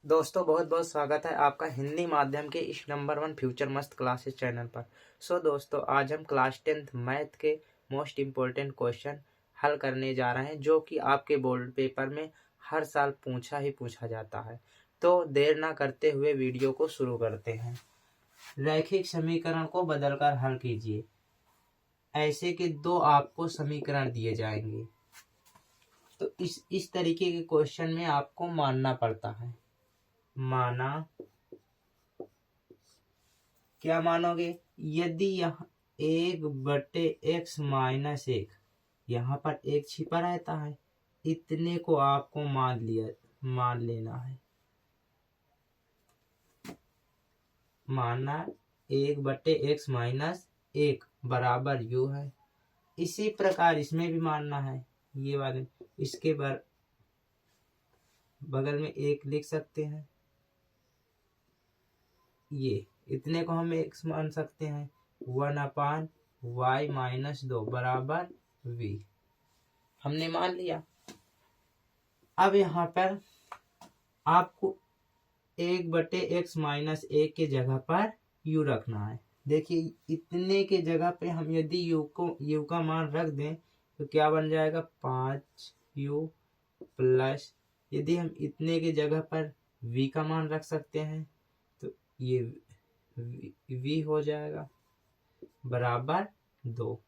दोस्तों बहुत बहुत स्वागत है आपका हिंदी माध्यम के इस नंबर 1 फ्यूचर मस्त क्लासेस चैनल पर। दोस्तों आज हम क्लास 10th मैथ के मोस्ट इम्पोर्टेंट क्वेश्चन हल करने जा रहे हैं जो कि आपके बोर्ड पेपर में हर साल पूछा जाता है। तो देर ना करते हुए वीडियो को शुरू करते हैं। रैखिक समीकरण को बदलकर हल कीजिए। ऐसे के दो आपको समीकरण दिए जाएंगे, तो इस तरीके के क्वेश्चन में आपको मानना पड़ता है। माना, क्या मानोगे? यदि यहाँ 1/x-1 यहाँ पर एक छिपा रहता है, इतने को आपको मान लेना है। माना 1/x-1 बराबर u है। इसी प्रकार इसमें भी मानना है। ये वाले इसके बगल में एक लिख सकते हैं। ये इतने को हम x मान सकते हैं। 1/y-2 बराबर v हमने मान लिया। अब यहाँ पर आपको 1/x-1 के जगह पर u रखना है। देखिए इतने के जगह पे हम यदि u का मान रख दें तो क्या बन जाएगा? 5u प्लस, यदि हम इतने के जगह पर v का मान रख सकते हैं तो ये v हो जाएगा बराबर 2।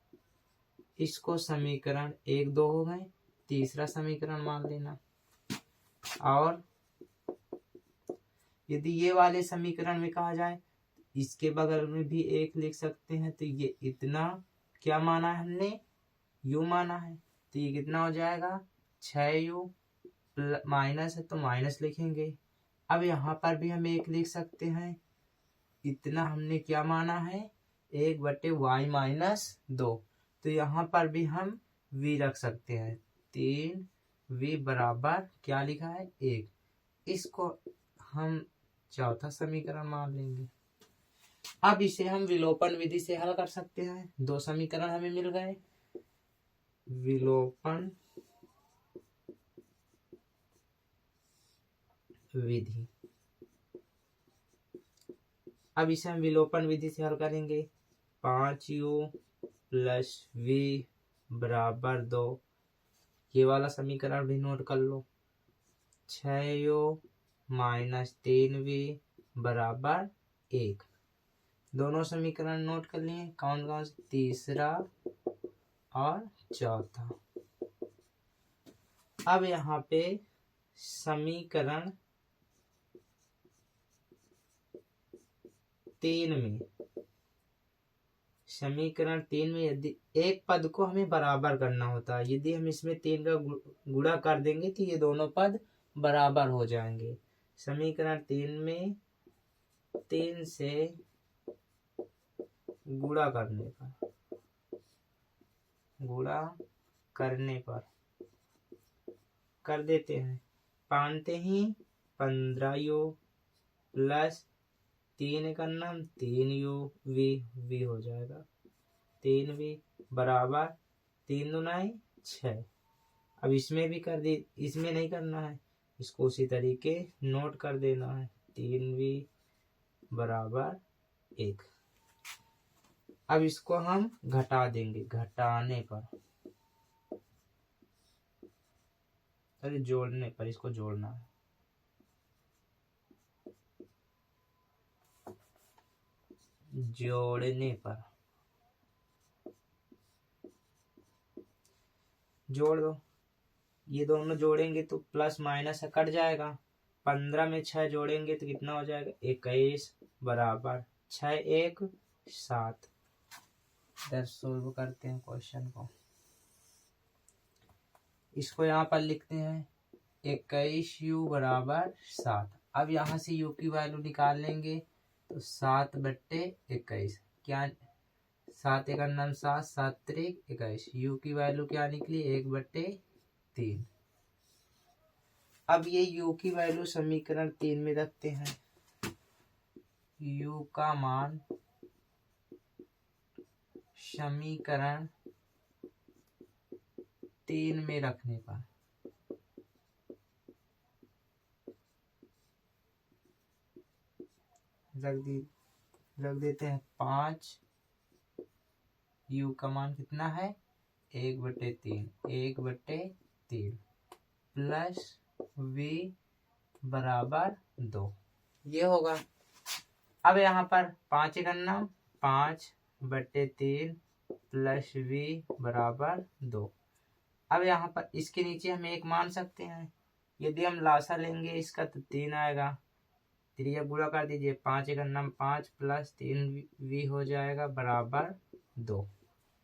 इसको समीकरण 1-2 हो गए। तीसरा समीकरण मान लेना। और यदि ये वाले समीकरण में कहा जाए, इसके बगल में भी एक लिख सकते हैं। तो ये इतना क्या माना है हमने? u माना है। तो ये कितना हो जाएगा? 6u माइनस है तो माइनस लिखेंगे। अब यहाँ पर भी हम एक लिख सकते हैं। इतना हमने क्या माना है? 1/y-2। तो यहाँ पर भी हम v रख सकते हैं। 3v बराबर क्या लिखा है? 1। इसको हम चौथा समीकरण मान लेंगे। अब इसे हम विलोपन विधि से हल कर सकते हैं। दो समीकरण हमें मिल गए। विलोपन विधि। अब इसे हम विलोपन विधि से हल करेंगे। 5u प्लस v बराबर 2। ये वाला समीकरण भी नोट कर लो। 6u माइनस 3v बराबर 1। दोनों समीकरण नोट कर लिए। कौन कौन से? तीसरा और चौथा। अब यहाँ पे समीकरण 3 में यदि एक पद को हमें बराबर करना होता है, यदि हम इसमें 3 का गुणा कर देंगे तो ये दोनों पद बराबर हो जाएंगे। समीकरण 3 में 3 से गुणा करने पर कर देते हैं। पानते ही 15u प्लस 3 का नाम 3u v हो जाएगा। 3v बराबर 3 दूनी 6। अब इसमें भी कर दे, इसमें नहीं करना है, इसको उसी तरीके नोट कर देना है। 3v बराबर 1। अब इसको हम घटा देंगे। घटाने पर, अरे जोड़ने पर, इसको जोड़ना है। जोड़ने पर जोड़ दो। ये दोनों जोड़ेंगे तो प्लस माइनस कट जाएगा। 15 में 6 जोड़ेंगे तो कितना हो जाएगा? 21 बराबर 6 1 7। इधर सोल्व करते हैं क्वेश्चन को। इसको यहाँ पर लिखते हैं 21u बराबर 7। अब यहाँ से u की वैल्यू निकाल लेंगे तो 7/21। क्या 7 एक अन्नम 7, 7 त्रिक 21। u की वैल्यू क्या निकली? 1/3। अब ये u की वैल्यू समीकरण 3 में रखते हैं। u का मान समीकरण 3 में रखने पर रख देते हैं 5। u का मान कितना है 1/3 प्लस v बराबर 2, ये होगा। अब यहाँ पर 5 करना 5/3 प्लस v बराबर 2। अब यहाँ पर इसके नीचे हम एक मान सकते हैं, यदि हम लासा लेंगे इसका तो 3 आएगा, त्रिया गुणा कर दीजिए 5 करना 5 प्लस 3v हो जाएगा बराबर 2।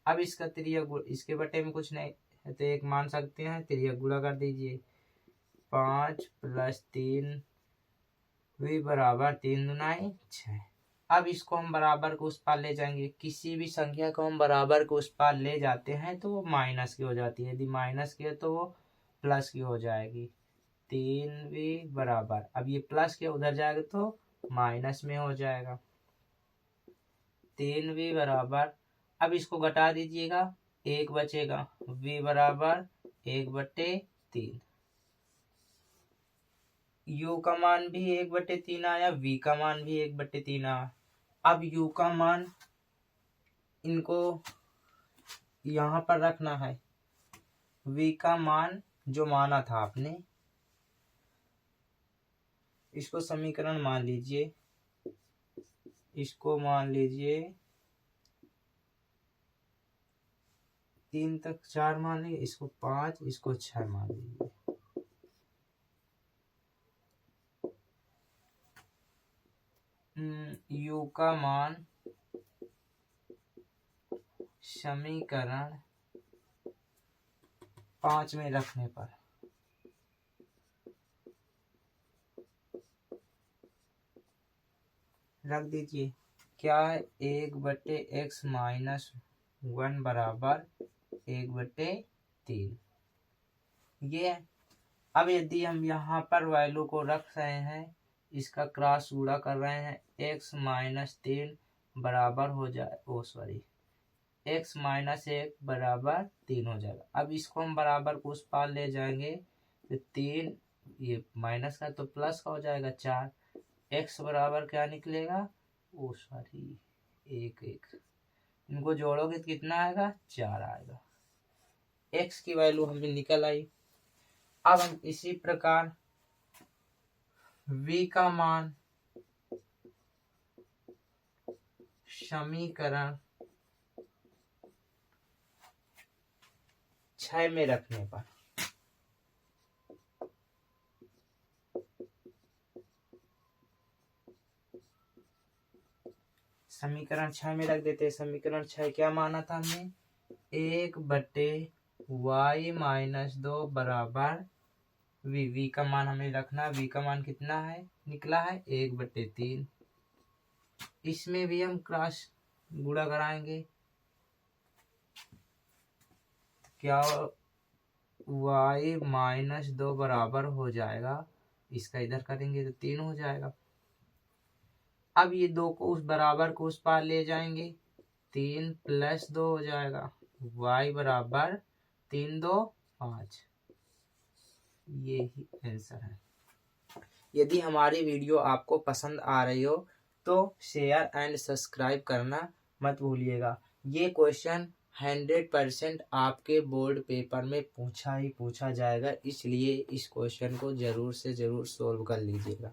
अब इसका त्रिया इसके बटे में कुछ नहीं है तो एक मान सकते हैं, त्रिया गुणा कर दीजिए 5 प्लस 3v बराबर 3 दूनी 6। अब इसको हम बराबर को उस पार ले जाएंगे, किसी भी संख्या को हम बराबर को उस पार ले जाते हैं तो वो माइनस की हो जाती है, यदि माइनस की है तो वो प्लस की हो जाएगी। 3v बराबर, अब ये प्लस के उधर जाएगा तो माइनस में हो जाएगा। 3v बराबर, अब इसको घटा दीजिएगा 1 बचेगा, v बराबर 1/3। u का मान भी 1/3 आया, v का मान भी 1/3 आया। अब u का मान इनको यहाँ पर रखना है, v का मान जो माना था आपने इसको समीकरण मान लीजिए, इसको मान लीजिए 3 तक 4 मान लीजिए, इसको 5, इसको 6 मान लीजिए। u का मान समीकरण 5 में रखने पर रख दीजिए, क्या है 1/x माइनस 1 बराबर 1/3, ये है। अब यदि हम यहाँ पर वैल्यू को रख रहे हैं, इसका क्रॉस गुणा कर रहे हैं, x माइनस 3 बराबर हो जाए x माइनस 1 बराबर 3 हो जाएगा। अब इसको हम बराबर को उस पार ले जाएंगे तो 3, ये माइनस का तो प्लस का हो जाएगा 4, x बराबर क्या निकलेगा 1, इनको जोड़ोगे तो कितना आएगा 4 आएगा। x की वैल्यू हमें निकल आई। अब हम इसी प्रकार v का मान समीकरण 6 में रखने पर समीकरण 6 में रख देते हैं। समीकरण 6 क्या माना था हमने 1/y माइनस 2 बराबर v का मान हमें रखना, v का मान कितना है निकला है 1/3। इसमें भी हम क्रॉस गुणा कराएंगे, क्या y माइनस 2 बराबर हो जाएगा, इसका इधर करेंगे तो 3 हो जाएगा। अब ये 2 को उस बराबर को उस पार ले जाएंगे, 3 प्लस 2 हो जाएगा, y बराबर 3 2 5, ये ही आंसर है। यदि हमारी वीडियो आपको पसंद आ रही हो तो शेयर एंड सब्सक्राइब करना मत भूलिएगा। ये क्वेश्चन 100% आपके बोर्ड पेपर में पूछा ही पूछा जाएगा, इसलिए इस क्वेश्चन को ज़रूर से ज़रूर सोल्व कर लीजिएगा।